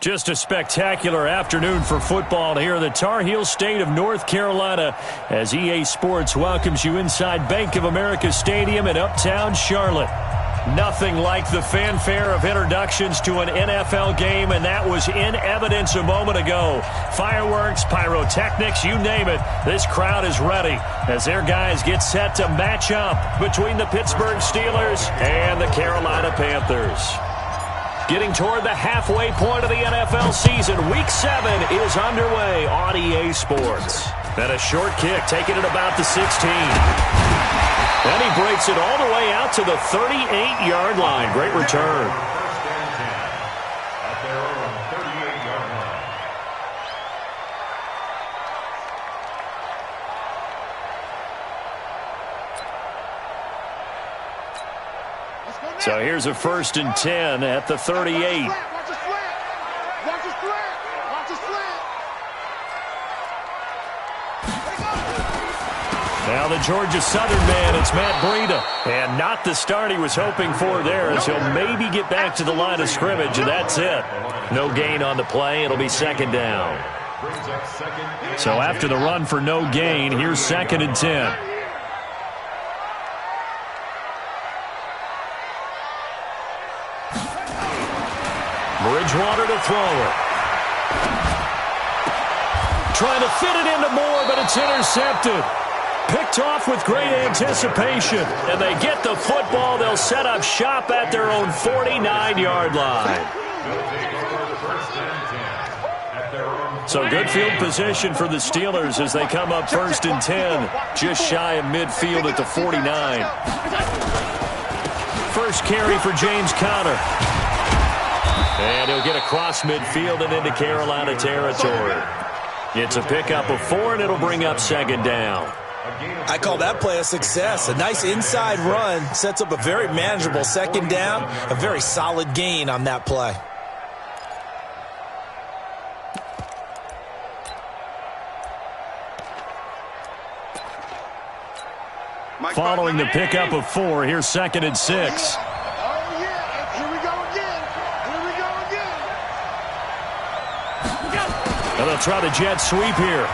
Just a spectacular afternoon for football here in the Tar Heel state of North Carolina as EA Sports welcomes you inside Bank of America Stadium in Uptown Charlotte. Nothing like the fanfare of introductions to an NFL game, and that was in evidence a moment ago. Fireworks, pyrotechnics, you name it. This crowd is ready as their guys get set to match up between the Pittsburgh Steelers and the Carolina Panthers. Getting toward the halfway point of the NFL season, Week 7 is underway on EA Sports. And a short kick, taking it about the 16. Then he breaks it all the way out to the 38-yard line. Great return. So here's a 1st and 10 at the 38. Now the Georgia Southern man, it's Matt Breida. And not the start he was hoping for there, as he'll maybe get back to the line of scrimmage, and that's it. No gain on the play. It'll be 2nd down. So after the run for no gain, here's 2nd and 10. Bridgewater to throw it. Trying to fit it into Moore, but it's intercepted. Picked off with great anticipation. And they get the football. They'll set up shop at their own 49-yard line. So good field position for the Steelers as they come up 1st and 10. Just shy of midfield at the 49. First carry for James Conner. And he'll get across midfield and into Carolina territory. It's a pickup of 4, and it'll bring up 2nd down. I call that play a success. A nice inside run sets up a very manageable 2nd down. A very solid gain on that play. Following the pickup of 4, here's 2nd and 6. And they'll try the jet sweep here.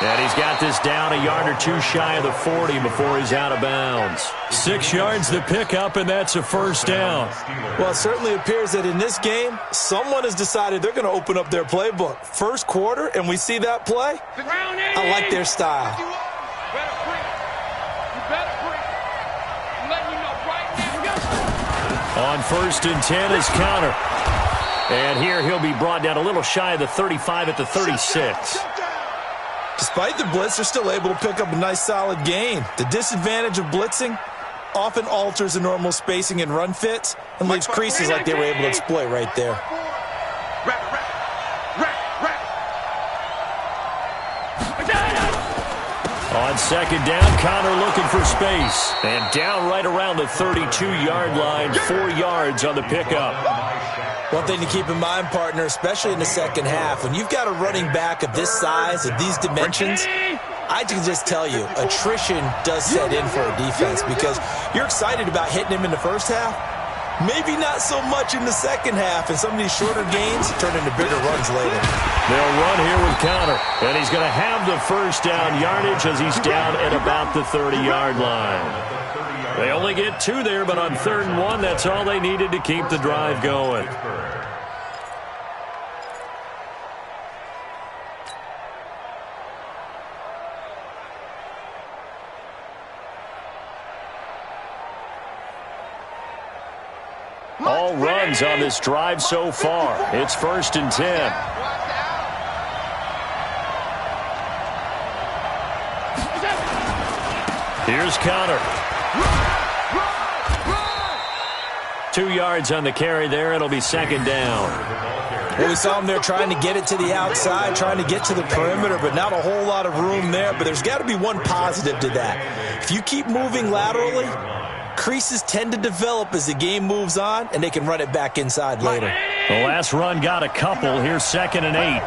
And he's got this down a yard or 2 shy of the 40 before he's out of bounds. 6 yards the pickup, and that's a 1st down. Well, it certainly appears that in this game, someone has decided they're going to open up their playbook. First quarter, and we see that play. I like their style. On 1st and 10 is Conner. And here he'll be brought down a little shy of the 35 at the 36. Despite the blitz, they're still able to pick up a nice solid gain. The disadvantage of blitzing often alters the normal spacing and run fits and leaves creases like they were able to exploit right there. On 2nd down, Conner looking for space. And down right around the 32-yard line, 4 yards on the pickup. One thing to keep in mind, partner, especially in the second half, when you've got a running back of this size, of these dimensions, I can just tell you, attrition does set in for a defense because you're excited about hitting him in the first half. Maybe not so much in the second half, and some of these shorter gains turn into bigger runs later. They'll run here with Conner, and he's going to have the 1st down yardage as he's down at about the 30-yard line. They only get 2 there, but on 3rd and 1, that's all they needed to keep the drive going. All runs on this drive so far. It's 1st and 10. Here's Conner. 2 yards on the carry there. It'll be 2nd down. Well, we saw him there trying to get it to the outside, trying to get to the perimeter, but not a whole lot of room there. But there's got to be one positive to that. If you keep moving laterally, creases tend to develop as the game moves on, and they can run it back inside later. The last run got a couple. Here's 2nd and 8.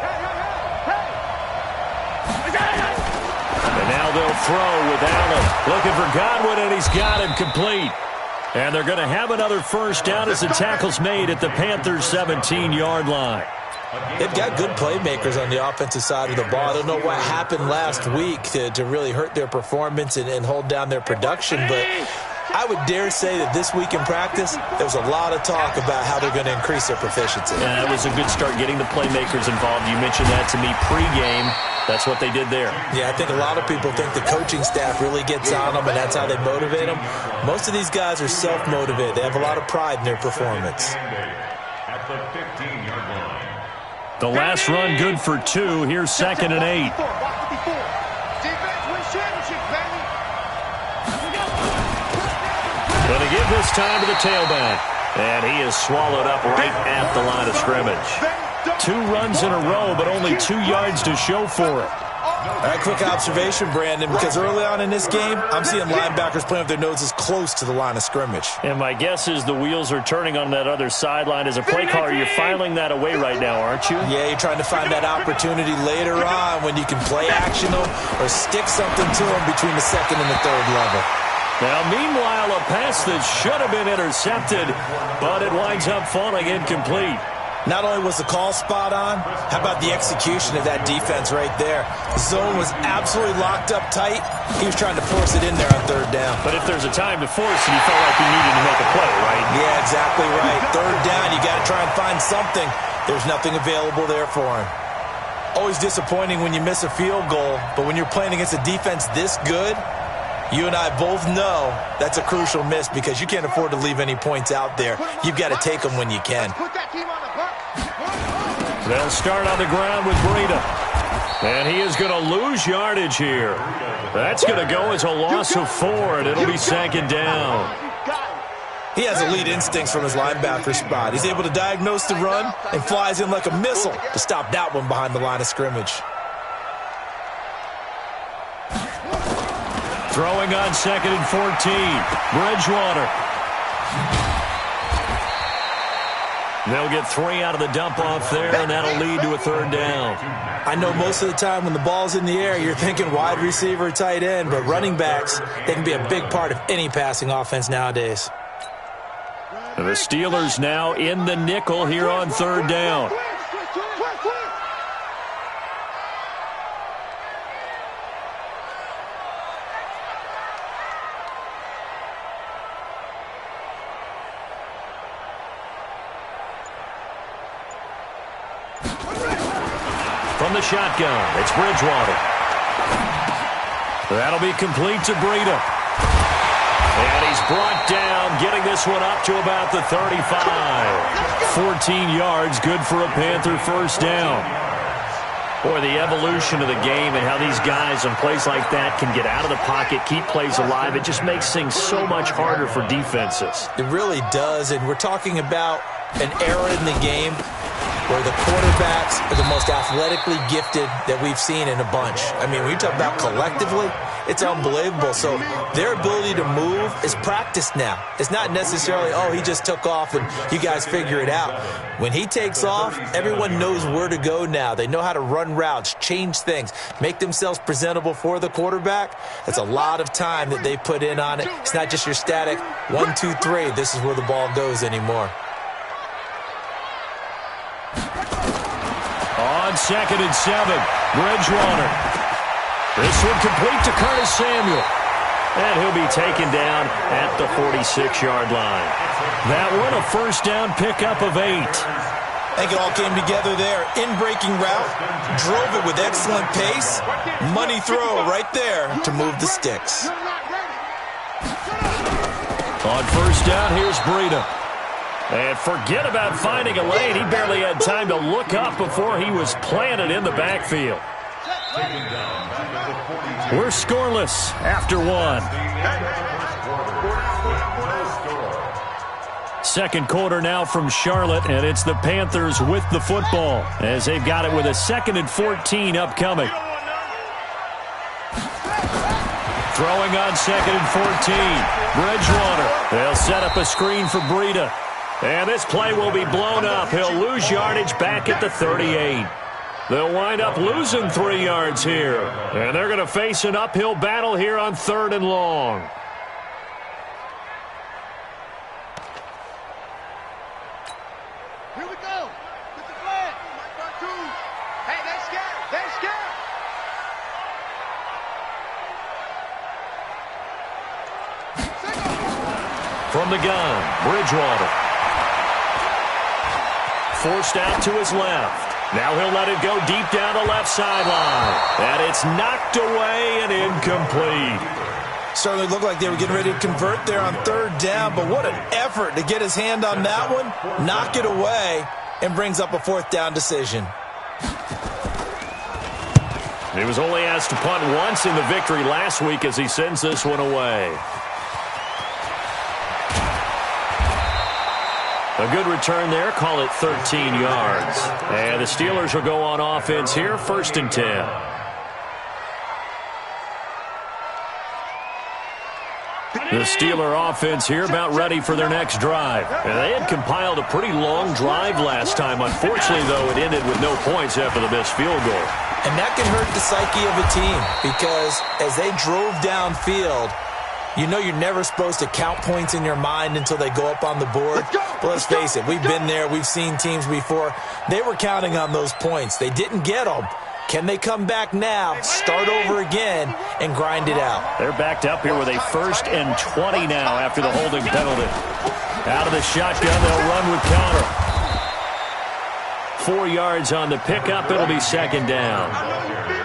And now they'll throw with Allen. Looking for Godwin, and he's got him complete. And they're going to have another first down as the tackle's made at the Panthers' 17-yard line. They've got good playmakers on the offensive side of the ball. I don't know what happened last week to really hurt their performance and hold down their production, but I would dare say that this week in practice, there was a lot of talk about how they're going to increase their proficiency. Yeah, that was a good start getting the playmakers involved. You mentioned that to me pregame. That's what they did there. Yeah, I think a lot of people think the coaching staff really gets on them, and that's how they motivate them. Most of these guys are self-motivated. They have a lot of pride in their performance. At the 15-yard line. The last run good for 2. Here's 2nd and 8. Going to give this time to the tailback. And he is swallowed up right at the line of scrimmage. 2 runs in a row, but only 2 yards to show for it. All right, quick observation, Brandon, because early on in this game, I'm seeing linebackers playing with their noses close to the line of scrimmage. And my guess is the wheels are turning on that other sideline. As a play caller, you're filing that away right now, aren't you? Yeah, you're trying to find that opportunity later on when you can play action them or stick something to them between the 2nd and the 3rd level. Now, meanwhile, a pass that should have been intercepted, but it winds up falling incomplete. Not only was the call spot on, how about the execution of that defense right there? The zone was absolutely locked up tight. He was trying to force it in there on 3rd down. But if there's a time to force it, he felt like he needed to make a play, right? Yeah, exactly right. 3rd down, you got to try and find something. There's nothing available there for him. Always disappointing when you miss a field goal, but when you're playing against a defense this good, you and I both know that's a crucial miss because you can't afford to leave any points out there. You've got to take them when you can. They'll start on the ground with Breida. And he is going to lose yardage here. That's going to go as a loss of 4, and it'll be 2nd down. He has elite instincts from his linebacker spot. He's able to diagnose the run and flies in like a missile to stop that one behind the line of scrimmage. Throwing on 2nd and 14. Bridgewater. They'll get 3 out of the dump-off there, and that'll lead to a 3rd down. I know most of the time when the ball's in the air, you're thinking wide receiver, tight end, but running backs, they can be a big part of any passing offense nowadays. And the Steelers now in the nickel here on 3rd down. From the shotgun, it's Bridgewater. That'll be complete to Breida. And he's brought down, getting this one up to about the 35. 14 yards, good for a Panther first down. Boy, the evolution of the game and how these guys on plays like that can get out of the pocket, keep plays alive, it just makes things so much harder for defenses. It really does, and we're talking about an era in the game where the quarterbacks are the most athletically gifted that we've seen in a bunch. I mean, when you talk about collectively, it's unbelievable. So their ability to move is practiced now. It's not necessarily, oh, he just took off and you guys figure it out. When he takes off, everyone knows where to go now. They know how to run routes, change things, make themselves presentable for the quarterback. That's a lot of time that they put in on it. It's not just your static 1, 2, 3. This is where the ball goes anymore. On 2nd and 7, Bridgewater. This one complete to Curtis Samuel. And he'll be taken down at the 46-yard line. That one, a first down pickup of 8. I think it all came together there. In-breaking route, drove it with excellent pace. Money throw right there to move the sticks. On first down, here's Breida. And forget about finding a lane. He barely had time to look up before he was planted in the backfield. We're scoreless after 1. Second quarter now from Charlotte, and it's the Panthers with the football as they've got it with a 2nd and 14 upcoming. Throwing on 2nd and 14. Bridgewater. They'll set up a screen for Breida. And this play will be blown up. He'll lose yardage back at the 38. They'll wind up losing 3 yards here. And they're going to face an uphill battle here on 3rd and long. Here we go. Get the flag. Hey, they're scared. They're scared. From the gun, Bridgewater. Forced out to his left. Now he'll let it go deep down the left sideline. And it's knocked away and incomplete. Certainly looked like they were getting ready to convert there on third down, but what an effort to get his hand on that one, knock it away, and brings up a fourth down decision. He was only asked to punt once in the victory last week as he sends this one away. A good return there, call it 13 yards. And the Steelers will go on offense here, 1st and 10. The Steeler offense here about ready for their next drive. And they had compiled a pretty long drive last time. Unfortunately, though, it ended with no points after the missed field goal. And that can hurt the psyche of a team because as they drove downfield, you know you're never supposed to count points in your mind until they go up on the board. But let's face it, we've been there. We've seen teams before. They were counting on those points. They didn't get them. Can they come back now, start over again, and grind it out? They're backed up here with a 1st and 20 now after the holding penalty. Out of the shotgun, they'll run with counter. 4 yards on the pickup. It'll be 2nd down.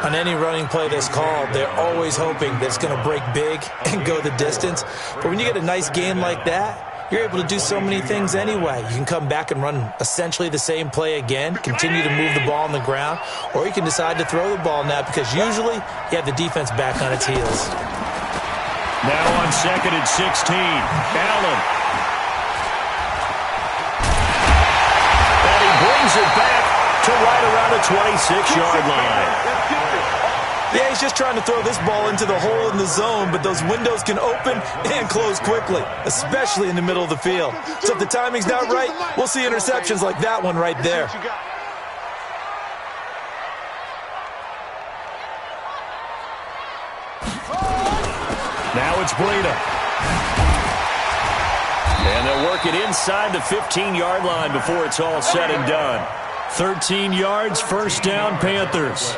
On any running play that's called, they're always hoping that it's going to break big and go the distance. But when you get a nice game like that, you're able to do so many things anyway. You can come back and run essentially the same play again, continue to move the ball on the ground, or you can decide to throw the ball now because usually you have the defense back on its heels. Now on 2nd and 16, Allen. And he brings it back to right around the 26-yard line. Yeah, he's just trying to throw this ball into the hole in the zone, but those windows can open and close quickly, especially in the middle of the field. So if the timing's not right, we'll see interceptions like that one right there. Now it's Breida. And they'll work it inside the 15-yard line before it's all said and done. 13 yards, 1st down, Panthers.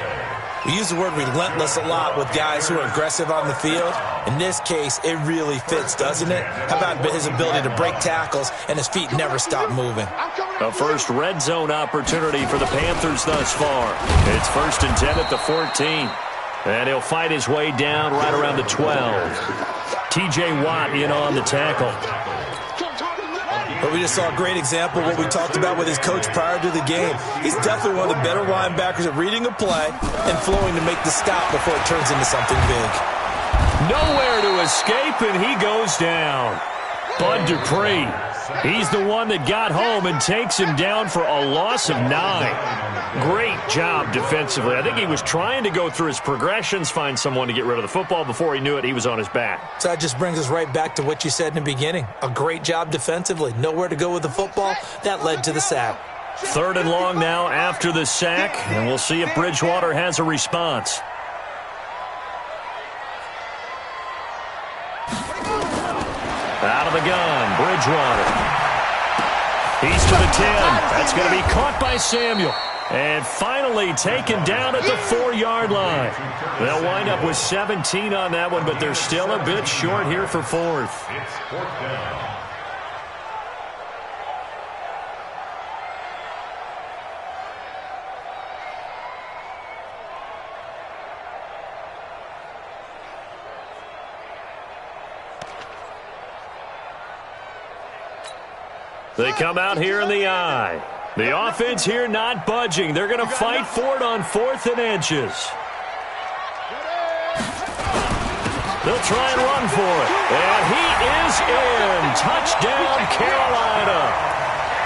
We use the word relentless a lot with guys who are aggressive on the field. In this case, it really fits, doesn't it? How about his ability to break tackles and his feet never stop moving? A first red zone opportunity for the Panthers thus far. It's 1st and 10 at the 14. And he'll fight his way down right around the 12. T.J. Watt in on the tackle. But we just saw a great example of what we talked about with his coach prior to the game. He's definitely one of the better linebackers at reading a play and flowing to make the stop before it turns into something big. Nowhere to escape, and he goes down. Bud Dupree, he's the one that got home and takes him down for a loss of 9. Great job defensively. I think he was trying to go through his progressions, find someone to get rid of the football. Before he knew it, he was on his back. So that just brings us right back to what you said in the beginning. A great job defensively. Nowhere to go with the football. That led to the sack. 3rd and long now after the sack, and we'll see if Bridgewater has a response. Out of the gun, Bridgewater. He's to the 10. That's going to be caught by Samuel. And finally taken down at the 4-yard line. They'll wind up with 17 on that one, but they're still a bit short here for 4th. It's 4th down. They come out here in the eye. The offense here not budging. They're going to fight for it on 4th and inches. They'll try and run for it. And he is in. Touchdown, Carolina.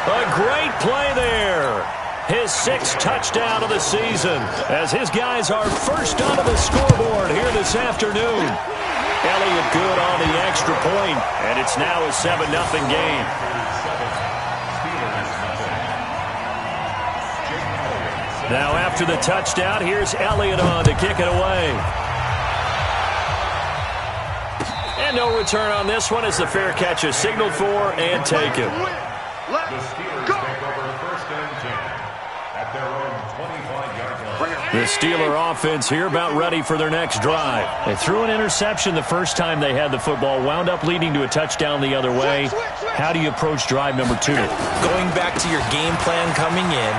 A great play there. His 6th touchdown of the season as his guys are first onto the scoreboard here this afternoon. Elliott good on the extra point, and it's now a 7-0 game. Now after the touchdown, here's Elliott on to kick it away. And no return on this one as the fair catch is signaled for and taken. The Steelers take over 1st The Steeler offense here about ready for their next drive. They threw an interception the first time they had the football, wound up leading to a touchdown the other way. How do you approach drive number 2? Going back to your game plan coming in,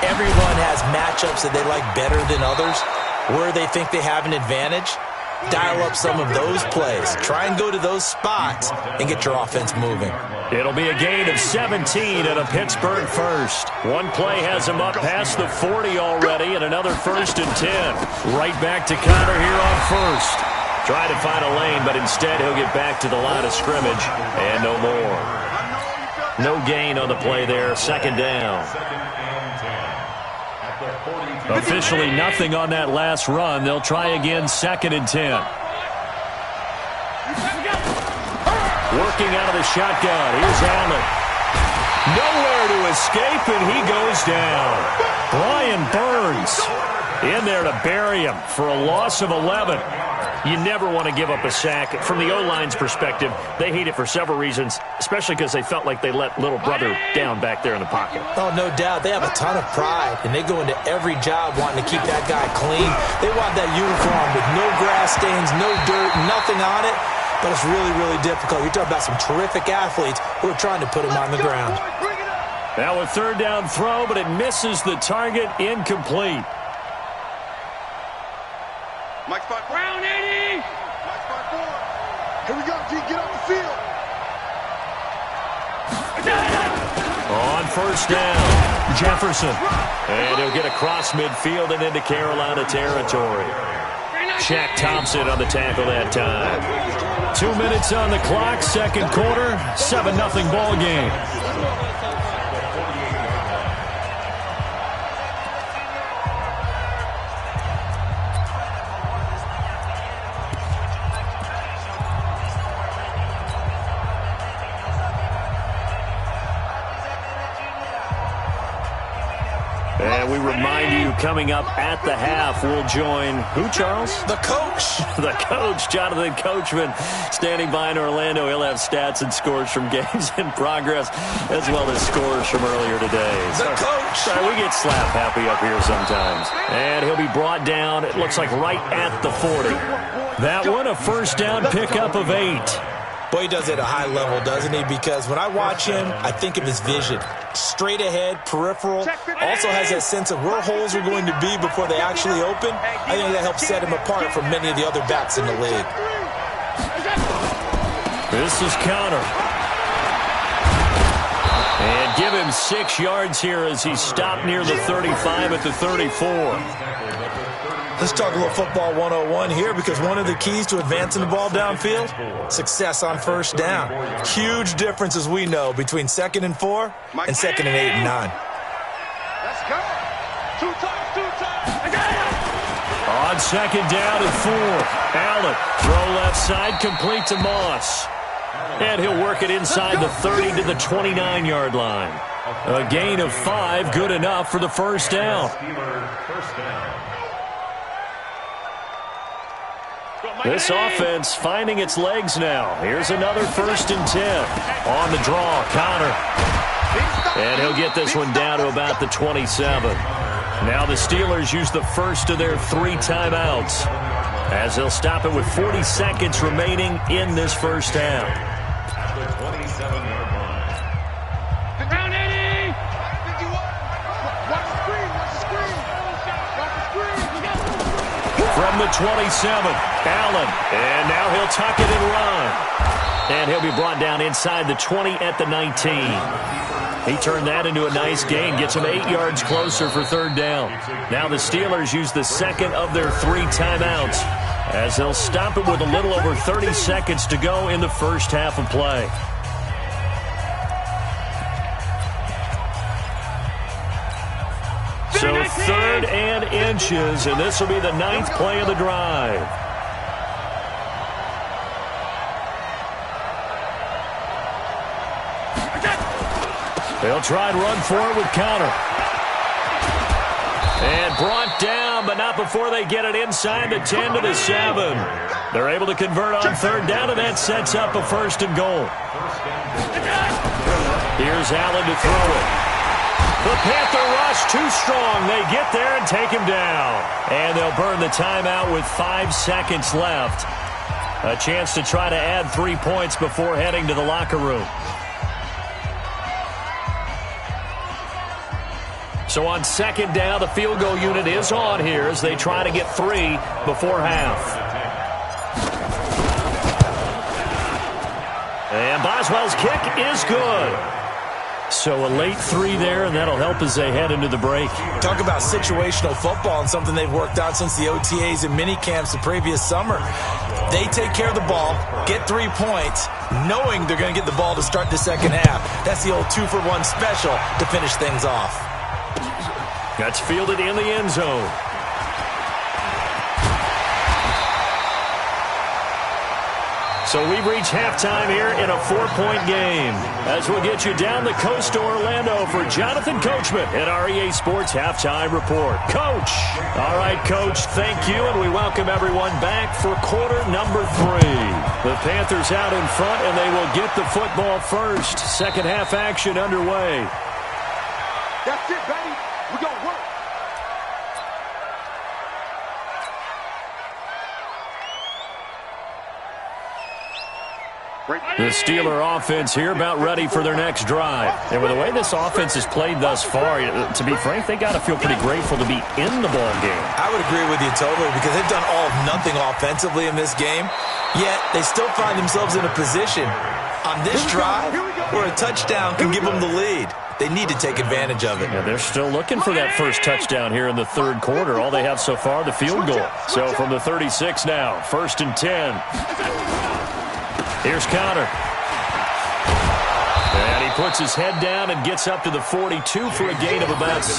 everyone has matchups that they like better than others. Where they think they have an advantage, dial up some of those plays. Try and go to those spots and get your offense moving. It'll be a gain of 17 and a Pittsburgh first. One play has him up past the 40 already, and another 1st and 10. Right back to Connor here on first. Try to find a lane, but instead he'll get back to the line of scrimmage, and no more. No gain on the play there, 2nd down. Officially nothing on that last run. They'll try again, 2nd and 10. Working out of the shotgun. Here's Allen. Nowhere to escape, and he goes down. Brian Burns in there to bury him for a loss of 11. You never want to give up a sack. From the O-line's perspective, they hate it for several reasons, especially because they felt like they let little brother down back there in the pocket. Oh, no doubt. They have a ton of pride, and they go into every job wanting to keep that guy clean. They want that uniform with no grass stains, no dirt, nothing on it. But it's really, really difficult. You're talking about some terrific athletes who are trying to put him on the ground. Now a 3rd down throw, but it misses the target, incomplete. Mike spot Brown, 80. Mike spot 4. Here we go, G. Get off the field. On 1st down, Jefferson. And he'll get across midfield and into Carolina territory. Shaq Thompson on the tackle that time. 2 minutes on the clock, 2nd quarter, 7-0 ball game. And we remind you, coming up at the half, we'll join who, Charles? The coach. The coach, Jonathan Coachman, standing by in Orlando. He'll have stats and scores from games in progress, as well as scores from earlier today. The coach. Sorry, we get slap happy up here sometimes. And he'll be brought down, it looks like right at the 40. That one, a 1st down pickup of 8. Boy, he does it at a high level, doesn't he? Because when I watch him, I think of his vision. Straight ahead, peripheral. Also has that sense of where holes are going to be before they actually open. I think that helps set him apart from many of the other backs in the league. This is Connor. And give him 6 yards here as he stopped near the 35 at the 34. Let's talk a little football 101 here, because one of the keys to advancing the ball downfield, success on 1st down. Huge difference, as we know, between 2nd and 4 and 2nd and 8 and 9. Let's go. 2 times. On 2nd down and 4. Allen, throw left side, complete to Moss. And he'll work it inside the 30 to the 29-yard line. A gain of 5, good enough for the 1st down. This offense finding its legs now. Here's another 1st and 10. On the draw, Connor. And he'll get this one down to about the 27. Now the Steelers use the first of their 3 timeouts, as they'll stop it with 40 seconds remaining in this 1st half. Round 80. Watch the screen. From the 27, Allen. And now he'll tuck it and run. And he'll be brought down inside the 20 at the 19. He turned that into a nice gain, gets him 8 yards closer for 3rd down. Now the Steelers use the 2nd of their 3 timeouts, as they'll stop it with a little over 30 seconds to go in the 1st half of play. So 3rd and inches, and this will be the 9th play of the drive. They'll try and run for it with Connor. And brought down, but not before they get it inside the 10 to the 7. They're able to convert on 3rd down, and that sets up a 1st and goal. Here's Allen to throw it. The Panther rush too strong. They get there and take him down. And they'll burn the timeout with 5 seconds left. A chance to try to add 3 points before heading to the locker room. So on second down, the field goal unit is on here as they try to get 3 before half. And Boswell's kick is good. So a late 3 there, and that'll help as they head into the break. Talk about situational football and something they've worked on since the OTAs and mini camps the previous summer. They take care of the ball, get 3 points, knowing they're going to get the ball to start the second half. That's the old 2-for-1 special to finish things off. That's fielded in the end zone. So we've reached halftime here in a 4-point game. As we'll get you down the coast to Orlando for Jonathan Coachman at our EA Sports Halftime Report. Coach. All right, Coach, thank you, and we welcome everyone back for quarter number 3. The Panthers out in front, and they will get the football first. Second half action underway. That's it, baby. We're going to work. The Steeler offense here about ready for their next drive. And with the way this offense has played thus far, to be frank, they got to feel pretty grateful to be in the ball game. I would agree with you totally because they've done all of nothing offensively in this game, yet they still find themselves in a position on this drive where a touchdown can give them the lead. They need to take advantage of it. Yeah, they're still looking for that first touchdown here in the third quarter. All they have so far, the field goal. So from the 36 now, 1st and 10. Here's Connor. And he puts his head down and gets up to the 42 for a gain of about 6.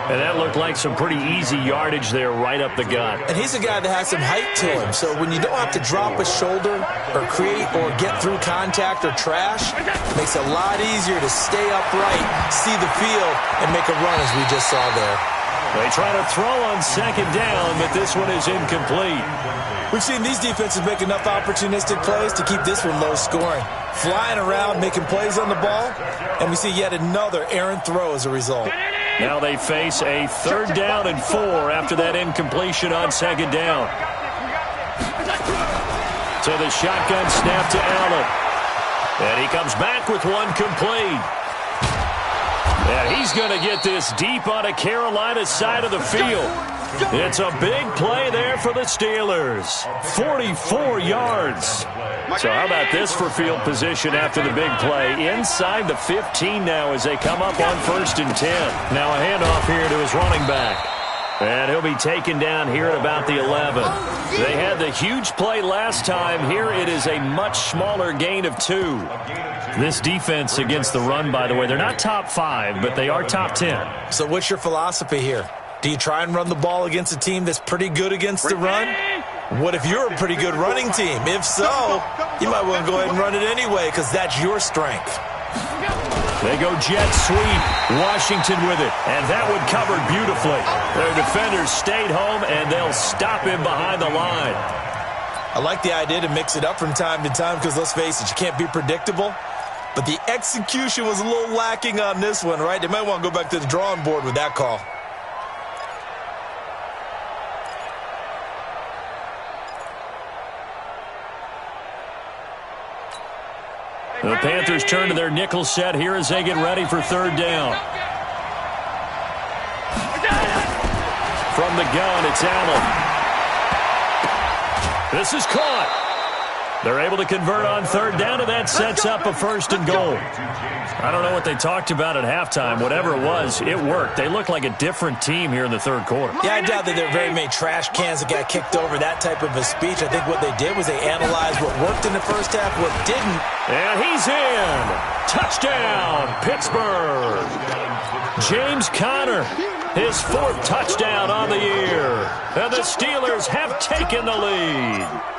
And that looked like some pretty easy yardage there right up the gut. And he's a guy that has some height to him. So when you don't have to drop a shoulder or create or get through contact or trash, it makes it a lot easier to stay upright, see the field, and make a run as we just saw there. They try to throw on second down, but this one is incomplete. We've seen these defenses make enough opportunistic plays to keep this one low scoring. Flying around, making plays on the ball, and we see yet another errant throw as a result. Now they face a 3rd down and 4 after that incompletion on second down. So the shotgun snap to Allen. And he comes back with one complete. And he's going to get this deep on a Carolina side of the field. It's a big play there for the Steelers. 44 yards. So how about this for field position after the big play? Inside the 15 now as they come up on 1st and 10. Now a handoff here to his running back. And he'll be taken down here at about the 11. They had the huge play last time. Here it is a much smaller gain of 2. This defense against the run, by the way, they're not top 5, but they are top 10. So what's your philosophy here? Do you try and run the ball against a team that's pretty good against the run? What if you're a pretty good running team? If so, you might want to go ahead and run it anyway because that's your strength. They go jet sweep. Washington with it. And that one covered beautifully. Their defenders stayed home, and they'll stop him behind the line. I like the idea to mix it up from time to time because, let's face it, you can't be predictable. But the execution was a little lacking on this one, right? They might want to go back to the drawing board with that call. The Panthers turn to their nickel set here as they get ready for 3rd down. From the gun, it's Allen. This is caught. They're able to convert on 3rd down, and that sets up a 1st and goal. I don't know what they talked about at halftime. Whatever it was, it worked. They look like a different team here in the 3rd quarter. Yeah, I doubt that there are very many trash cans that got kicked over, that type of a speech. I think what they did was they analyzed what worked in the first half, what didn't. And he's in. Touchdown, Pittsburgh. James Conner, his 4th touchdown on the year. And the Steelers have taken the lead.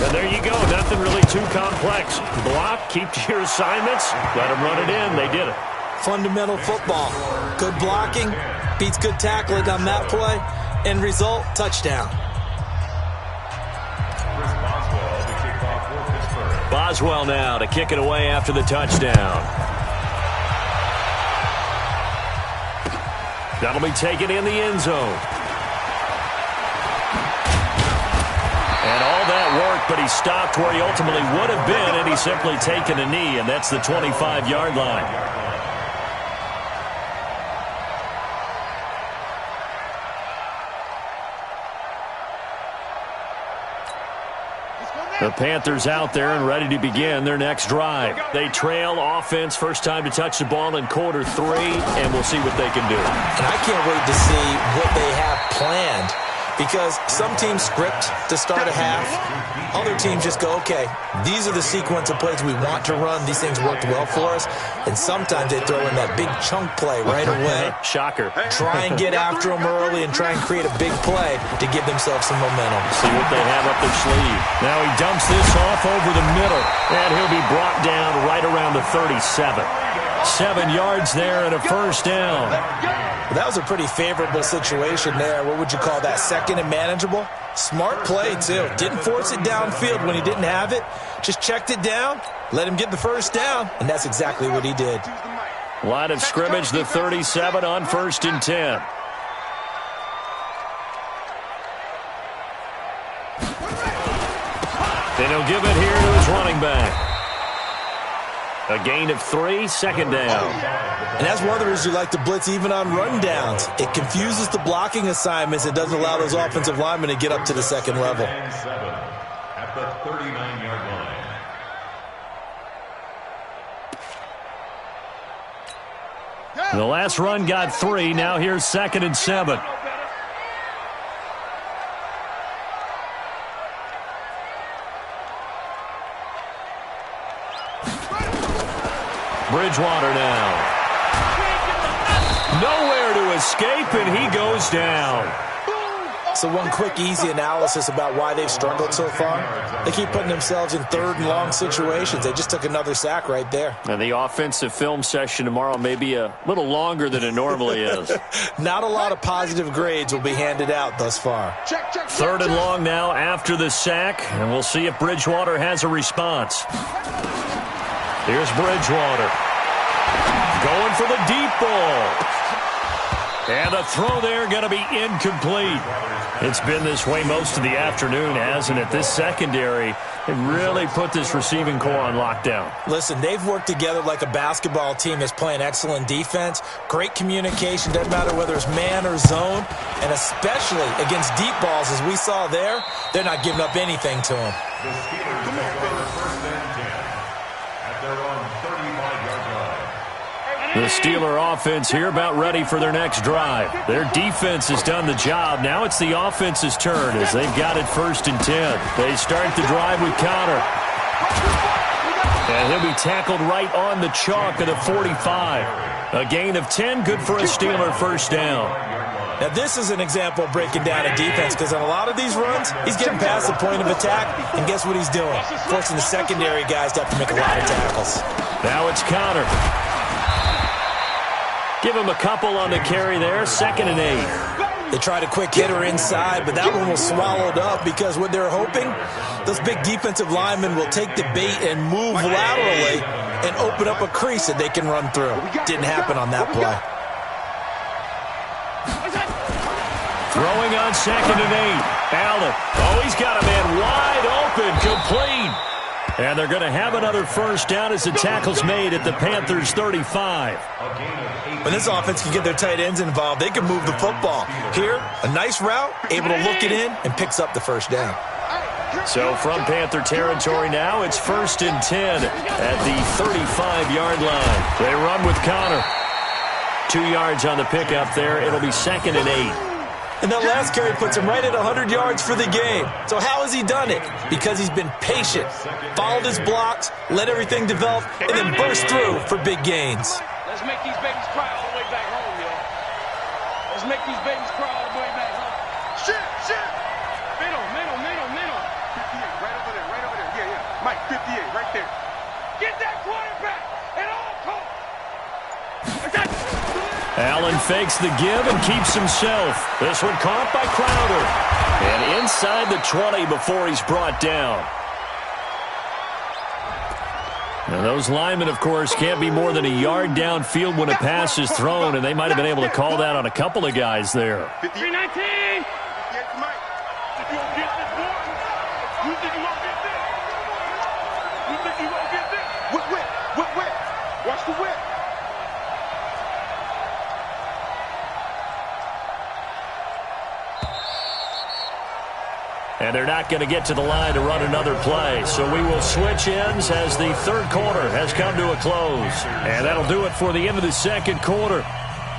And there you go. Nothing really too complex. Block, keep to your assignments, let them run it in. They did it. Fundamental football. Good blocking, beats good tackling on that play. End result, touchdown. Boswell now to kick it away after the touchdown. That'll be taken in the end zone. And all that work, but he stopped where he ultimately would have been, and he's simply taken a knee, and that's the 25-yard line. The Panthers out there and ready to begin their next drive. They trail offense, first time to touch the ball in quarter 3, and we'll see what they can do. And I can't wait to see what they have planned, because some teams script to start a half. Other teams just go, okay, these are the sequence of plays we want to run. These things worked well for us. And sometimes they throw in that big chunk play right away. Shocker. Try and get after them early and try and create a big play to give themselves some momentum. See what they have up their sleeve. Now he dumps this off over the middle, and he'll be brought down right around the 37. 7 yards there and a first down. That was a pretty favorable situation there. What would you call that? Second and manageable? Smart play, too. Didn't force it downfield when he didn't have it. Just checked it down, let him get the first down, and that's exactly what he did. Line of scrimmage, the 37 on 1st and 10. Then he'll give it here to his running back. A gain of 3, second down. And that's one of the reasons you like to blitz even on rundowns. It confuses the blocking assignments. It doesn't allow those offensive linemen to get up to the second level. At the 39-yard line. The last run got 3. Now here's 2nd and 7. Bridgewater now. Nowhere to escape, and he goes down. So one quick, easy analysis about why they've struggled so far. They keep putting themselves in 3rd and long situations. They just took another sack right there. And the offensive film session tomorrow may be a little longer than it normally is. Not a lot of positive grades will be handed out thus far. 3rd and long now after the sack, and we'll see if Bridgewater has a response. Here's Bridgewater. Going for the deep ball. And the throw there going to be incomplete. It's been this way most of the afternoon, hasn't it? This secondary, they really put this receiving core on lockdown. Listen, they've worked together like a basketball team that's playing excellent defense. Great communication, doesn't matter whether it's man or zone. And especially against deep balls, as we saw there, they're not giving up anything to them. The Steelers have first and 10 at their own 35-yard line. The Steeler offense here about ready for their next drive. Their defense has done the job. Now it's the offense's turn as they've got it 1st and 10. They start the drive with Connor. And he'll be tackled right on the chalk of the 45. A gain of 10, good for a Steeler first down. Now this is an example of breaking down a defense, because on a lot of these runs, he's getting past the point of attack, and guess what he's doing? Forcing the secondary guys to have to make a lot of tackles. Now it's Connor. Give him a couple on the carry there, 2nd and 8. They tried a quick hitter inside, but that one was swallowed up because what they're hoping, those big defensive linemen will take the bait and move laterally and open up a crease that they can run through. Didn't happen on that play. Throwing on 2nd and 8. Allen. Oh, he's got a man wide open, complete. And they're going to have another first down as the tackle's made at the Panthers' 35. When this offense can get their tight ends involved, they can move the football. Here, a nice route, able to look it in, and picks up the first down. So from Panther territory now, it's 1st and 10 at the 35-yard line. They run with Connor. 2 yards on the pickup there. It'll be 2nd and 8. And that last carry puts him right at 100 yards for the game. So how has he done it? Because he's been patient, followed his blocks, let everything develop, and then burst through for big gains. Let's make these babies cry all the way back home, yo. Let's make these babies cry all the way back home. Shit. Middle. 58, right over there. Yeah. Mike, 58, right there. Get that quarterback and all talk. Allen fakes the give and keeps himself. This one caught by Crowder. And inside the 20 before he's brought down. Now those linemen, of course, can't be more than a yard downfield when a pass is thrown, and they might have been able to call that on a couple of guys there. 319. Watch the whip. And they're not going to get to the line to run another play. So we will switch ends as the third quarter has come to a close. And that'll do it for the end of the second quarter.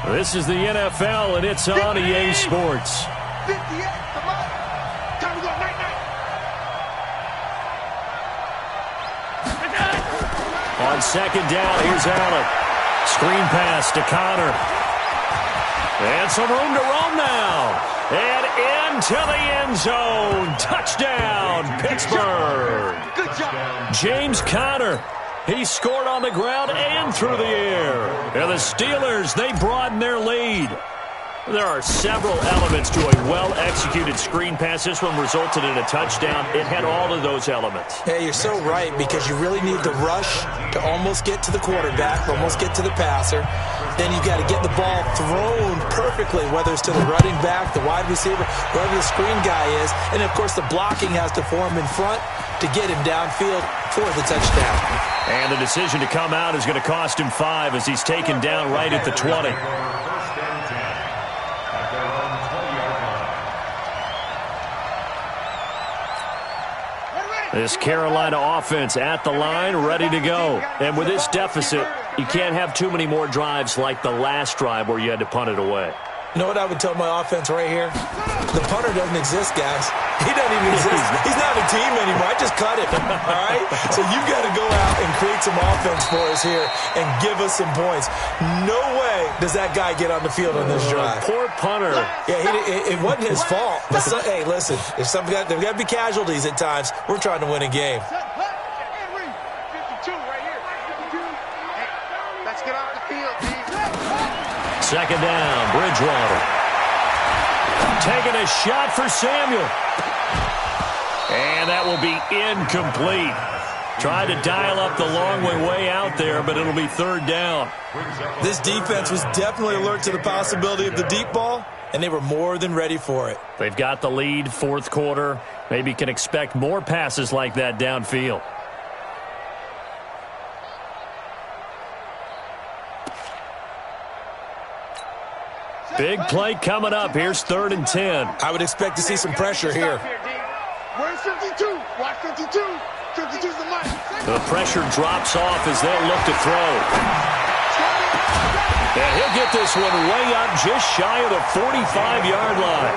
This is the NFL, and it's on EA Sports. 58, come on. Time to go, night-night. On second down, here's Allen. Screen pass to Connor. And some room to roam now. And into the end zone. Touchdown, Pittsburgh. Good job. James Conner. He scored on the ground and through the air. And the Steelers, they broaden their lead. There are several elements to a well-executed screen pass. This one resulted in a touchdown. It had all of those elements. Hey, you're so right, because you really need the rush to almost get to the quarterback, almost get to the passer. Then you got to get the ball thrown perfectly, whether it's to the running back, the wide receiver, whoever the screen guy is. And, of course, the blocking has to form in front to get him downfield for the touchdown. And the decision to come out is going to cost him 5 as he's taken down right at the 20. This Carolina offense at the line, ready to go. And with this deficit, you can't have too many more drives like the last drive where you had to punt it away. You know what I would tell my offense right here? The punter doesn't exist, guys. He doesn't even exist. He's not a team anymore. I just cut him, all right? So you've got to go out and create some offense for us here and give us some points. No way does that guy get on the field on this drive. Poor punter. Yeah, it wasn't his fault. But hey, listen, if there's got to be casualties at times. We're trying to win a game. 52 right here. 52. Hey, let's get off the field, G. Second down, Bridgewater. Taking a shot for Samuel. And that will be incomplete. Tried to dial up the long way out there, but it'll be third down. This defense was definitely alert to the possibility of the deep ball, and they were more than ready for it. They've got the lead, fourth quarter. Maybe can expect more passes like that downfield. Big play coming up. Here's 3rd and 10. I would expect to see some pressure here. Where's 52? Watch 52. 52's the money. The pressure drops off as they'll look to throw. And he'll get this one way up just shy of the 45-yard line.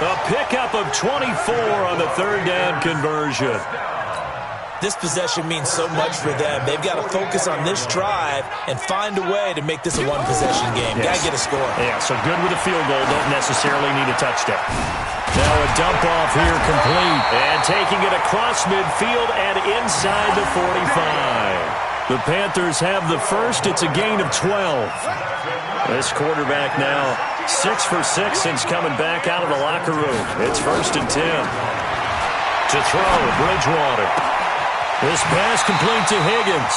A pickup of 24 on the third down conversion. This possession means so much for them. They've got to focus on this drive and find a way to make this a one-possession game. Yes. Got to get a score. Yeah, so good with a field goal. Don't necessarily need a touchdown. Now a dump off here complete. And taking it across midfield and inside the 45. The Panthers have the first. It's a gain of 12. This quarterback now 6 for 6 since coming back out of the locker room. It's 1st and 10. To throw, Bridgewater. This pass complete to Higgins.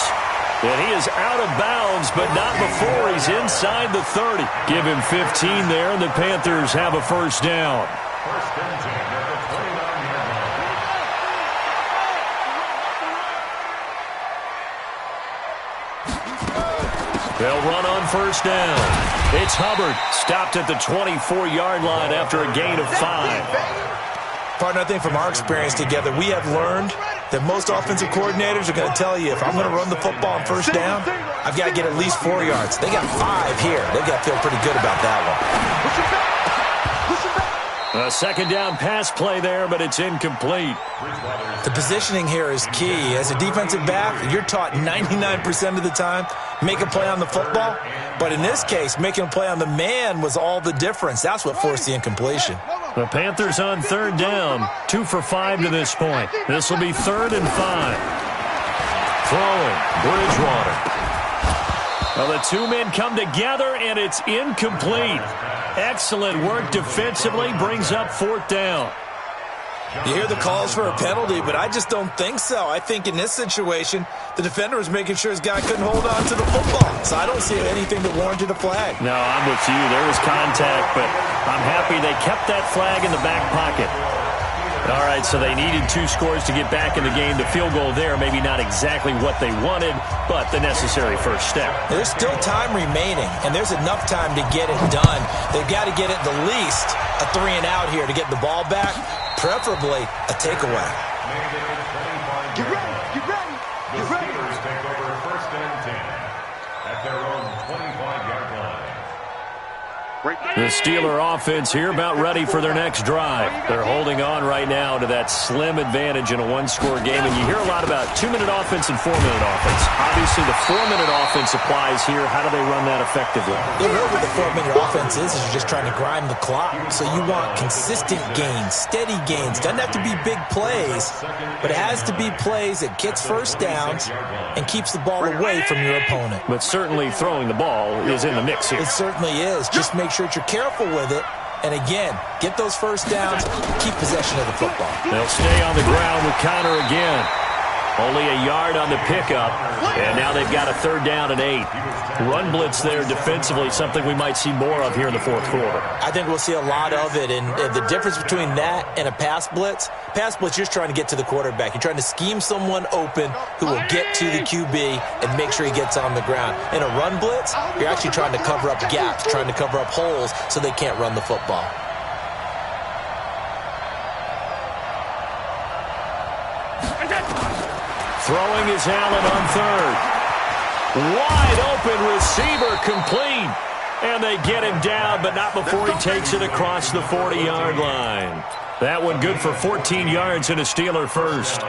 And he is out of bounds, but not before he's inside the 30. Give him 15 there, and the Panthers have a first down. First and 10 at the 29-yard line. They'll run on first down. It's Hubbard, stopped at the 24-yard line after a gain of 5. Partner, I think from our experience together, we have learned that most offensive coordinators are going to tell you, if I'm going to run the football on first down, I've got to get at least 4 yards. They got 5 here. They've got to feel pretty good about that one. A second down pass play there, but it's incomplete. The positioning here is key. As a defensive back, you're taught 99% of the time, make a play on the football. But in this case, making a play on the man was all the difference. That's what forced the incompletion. The Panthers on third down, 2 for 5 to this point. This will be 3rd and 5. Throwing, Bridgewater. Well, the two men come together, and it's incomplete. Excellent work defensively, brings up 4th down. You hear the calls for a penalty, but I just don't think so. I think in this situation, the defender was making sure his guy couldn't hold on to the football. So I don't see anything that warranted a flag. No, I'm with you. There was contact, but I'm happy they kept that flag in the back pocket. All right, so they needed 2 scores to get back in the game. The field goal there, maybe not exactly what they wanted, but the necessary first step. There's still time remaining, and there's enough time to get it done. They've got to get at the least a 3-and-out here to get the ball back, preferably a takeaway. Get ready, get ready, get ready. The Steelers take over 1st and 10 at their own 25-yard line. The Steeler offense here about ready for their next drive. They're holding on right now to that slim advantage in a 1-score game. And you hear a lot about 2-minute offense and 4-minute offense. Obviously, the 4-minute offense applies here. How do they run that effectively? Yeah, really what the 4-minute offense is you're just trying to grind the clock. So you want consistent gains, steady gains. Doesn't have to be big plays, but it has to be plays that gets first downs and keeps the ball away from your opponent. But certainly throwing the ball is in the mix here. It certainly is. Just make sure that you're careful with it. And again, get those first downs, keep possession of the football. They'll stay on the ground with Connor again. Only a yard on the pickup, and now they've got a 3rd down and 8. Run blitz there defensively, something we might see more of here in the 4th quarter. I think we'll see a lot of it, and the difference between that and a pass blitz, you're just trying to get to the quarterback. You're trying to scheme someone open who will get to the QB and make sure he gets on the ground. In a run blitz, you're actually trying to cover up gaps, trying to cover up holes so they can't run the football. Throwing is Allen on 3rd. Wide open receiver complete. And they get him down, but not before he takes it across the 40-yard line. That one good for 14 yards and a Steeler first.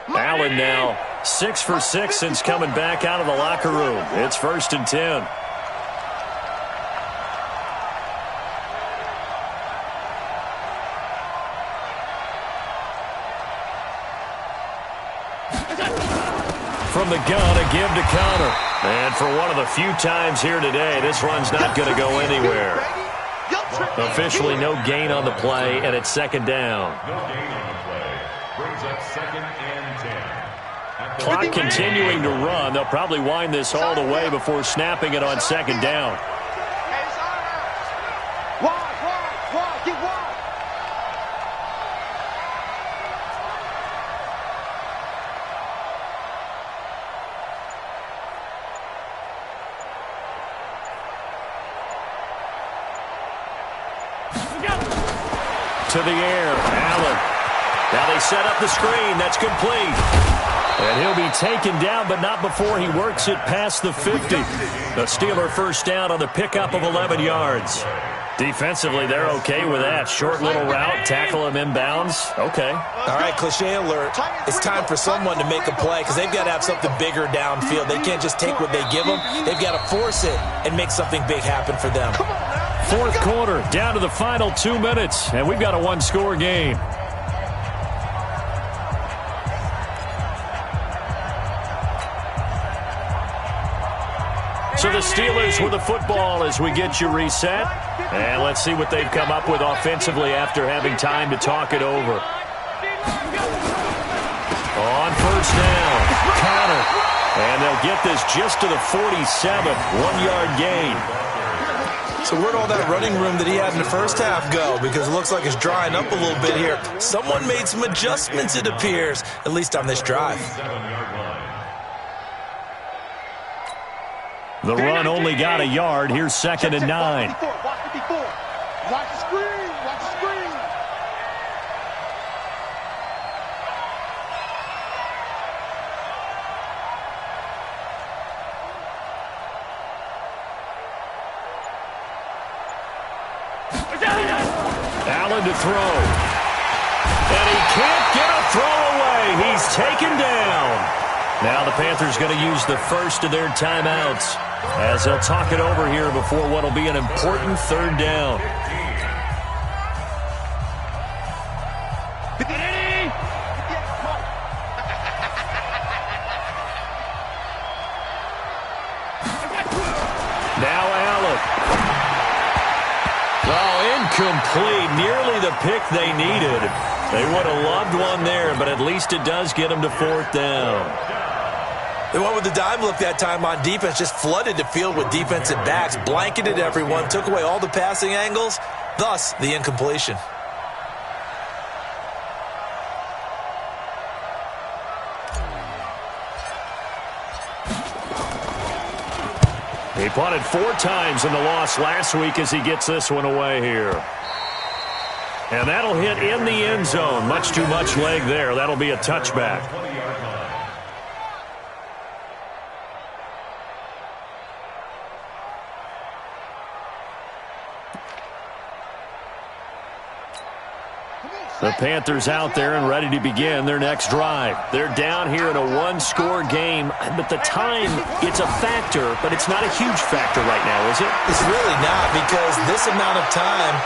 Allen now 6 for 6 since coming back out of the locker room. It's 1st and 10. From the gun, a give to Connor. And for one of the few times here today, this run's not going to go anywhere. Officially no gain on the play, and it's 2nd down. No gain on the play. Brings up 2nd and 10. Clock continuing to run. They'll probably wind this all the way before snapping it on 2nd down. Wide, get wide. To the air, Allen. Now they set up the screen. That's complete. And he'll be taken down, but not before he works it past the 50. The Steeler first down on the pickup of 11 yards. Defensively, they're okay with that. Short little route, tackle him inbounds. Okay. All right, cliche alert. It's time for someone to make a play because they've got to have something bigger downfield. They can't just take what they give them. They've got to force it and make something big happen for them. 4th quarter, down to the final 2 minutes, and we've got a 1-score game. So the Steelers with the football as we get you reset. And let's see what they've come up with offensively after having time to talk it over. On 1st down, Connor. And they'll get this just to the 47, 1-yard gain. So where'd all that running room that he had in the first half go? Because it looks like it's drying up a little bit here. Someone made some adjustments, it appears, at least on this drive. The run only got a yard. Here's 2nd and 9. Watch the screen. Watch the screen. Allen to throw. And he can't get a throw away. He's taken down. Now the Panthers going to use the first of their timeouts as they'll talk it over here before what will be an important 3rd down. Now Allen. Incomplete. Nearly the pick they needed. They would have loved one there, but at least it does get them to 4th down. They went with the dime look that time on defense, just flooded the field with defensive backs, blanketed everyone, took away all the passing angles, thus the incompletion. He punted 4 times in the loss last week as he gets this one away here. And that'll hit in the end zone. Much too much leg there. That'll be a touchback. The Panthers out there and ready to begin their next drive. They're down here in a 1-score game, but the time, it's a factor, but it's not a huge factor right now, is it? It's really not, because this amount of time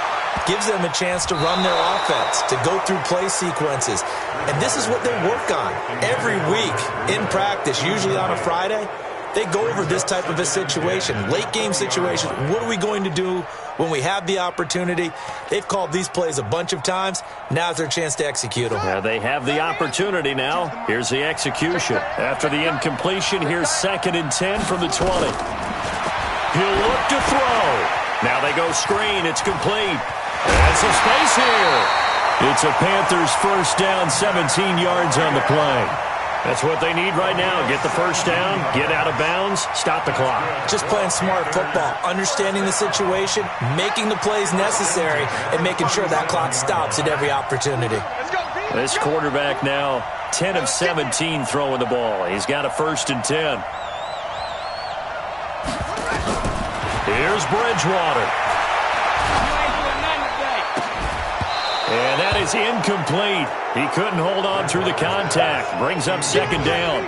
gives them a chance to run their offense, to go through play sequences. And this is what they work on every week in practice, usually on a Friday. They go over this type of a situation, late game situation. What are we going to do when we have the opportunity? They've called these plays a bunch of times. Now's their chance to execute them. Yeah, they have the opportunity now. Here's the execution. After the incompletion, here's 2nd and 10 from the 20. He'll look to throw. Now they go screen. It's complete. And some space here. It's a Panthers first down, 17 yards on the play. That's what they need right now. Get the first down, get out of bounds, stop the clock. Just playing smart football, understanding the situation, making the plays necessary, and making sure that clock stops at every opportunity. This quarterback now 10 of 17 throwing the ball. He's got a 1st and 10. Here's Bridgewater. And that is incomplete. He couldn't hold on through the contact. Brings up 2nd down.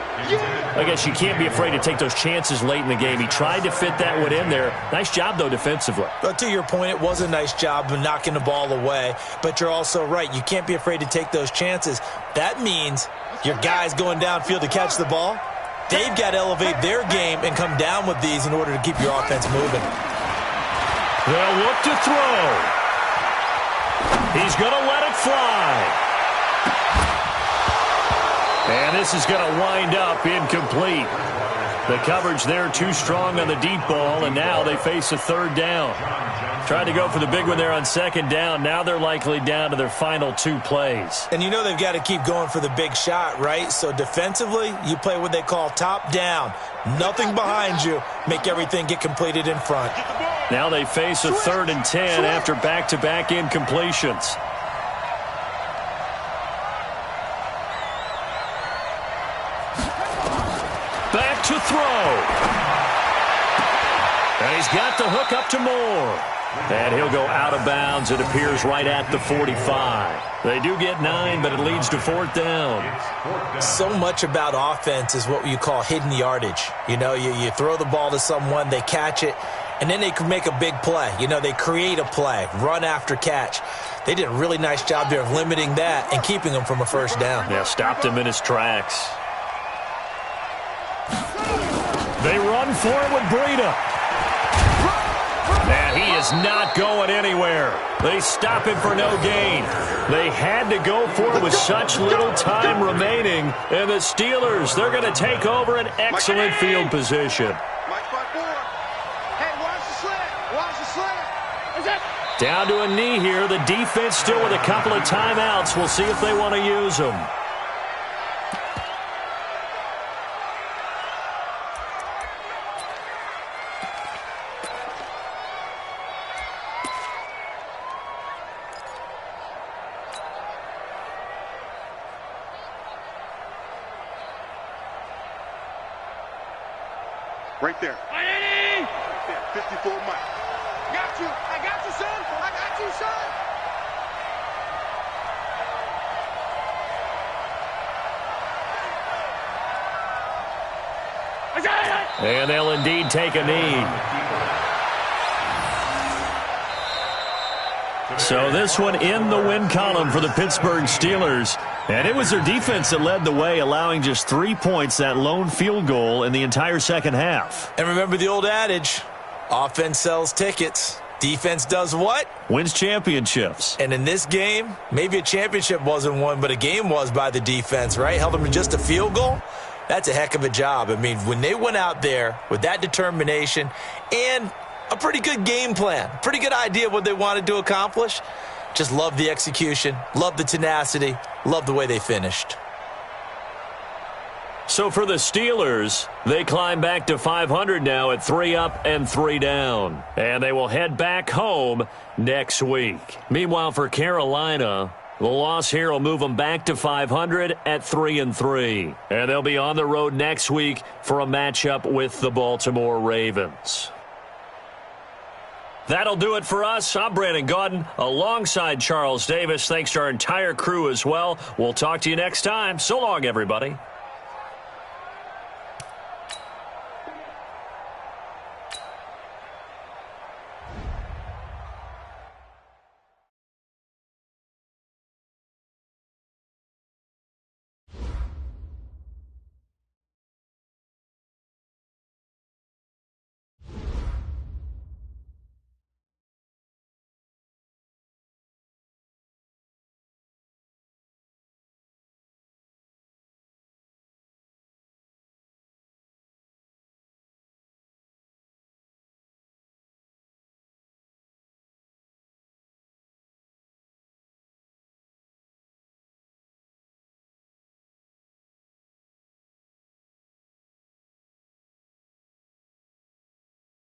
I guess you can't be afraid to take those chances late in the game. He tried to fit that one in there. Nice job, though, defensively. But to your point, it was a nice job of knocking the ball away. But you're also right. You can't be afraid to take those chances. That means your guys going downfield to catch the ball, they've got to elevate their game and come down with these in order to keep your offense moving. They'll look to throw. He's going to let it fly. And this is going to wind up incomplete. The coverage there too strong on the deep ball, and now they face a 3rd down. Tried to go for the big one there on 2nd down. Now they're likely down to their final 2 plays. And you know they've got to keep going for the big shot, right? So defensively, you play what they call top down. Nothing behind you. Make everything get completed in front. Now they face a 3rd and 10 after back-to-back incompletions. Back to throw. And he's got the hook up to Moore. And he'll go out of bounds. It appears right at the 45. They do get 9, but it leads to 4th down. So much about offense is what you call hidden yardage. You know, you throw the ball to someone, they catch it, and then they can make a big play. You know, they create a play, run after catch. They did a really nice job there of limiting that and keeping him from a 1st down. Yeah, stopped him in his tracks. They run for it with Breida. And he is not going anywhere. They stop him for no gain. They had to go for it with such little time remaining. And the Steelers, they're going to take over an excellent field position. Down to a knee here. The defense still with a couple of timeouts. We'll see if they want to use them. Right there. 54 Mike. Got you. I got you, son. I got you, son. And they'll indeed take a knee. So this one in the win column for the Pittsburgh Steelers. And it was their defense that led the way, allowing just 3 points, that lone field goal in the entire second half. And remember the old adage, offense sells tickets. Defense does what? Wins championships. And in this game, maybe a championship wasn't won, but a game was by the defense, right? Held them to just a field goal. That's a heck of a job. I mean, when they went out there with that determination and a pretty good game plan, pretty good idea of what they wanted to accomplish, just love the execution, love the tenacity, love the way they finished. So for the Steelers, they climb back to 500 now at 3 up and 3 down. And they will head back home next week. Meanwhile, for Carolina, the loss here will move them back to 500 at 3-3. And they'll be on the road next week for a matchup with the Baltimore Ravens. That'll do it for us. I'm Brandon Gaudin alongside Charles Davis. Thanks to our entire crew as well. We'll talk to you next time. So long, everybody.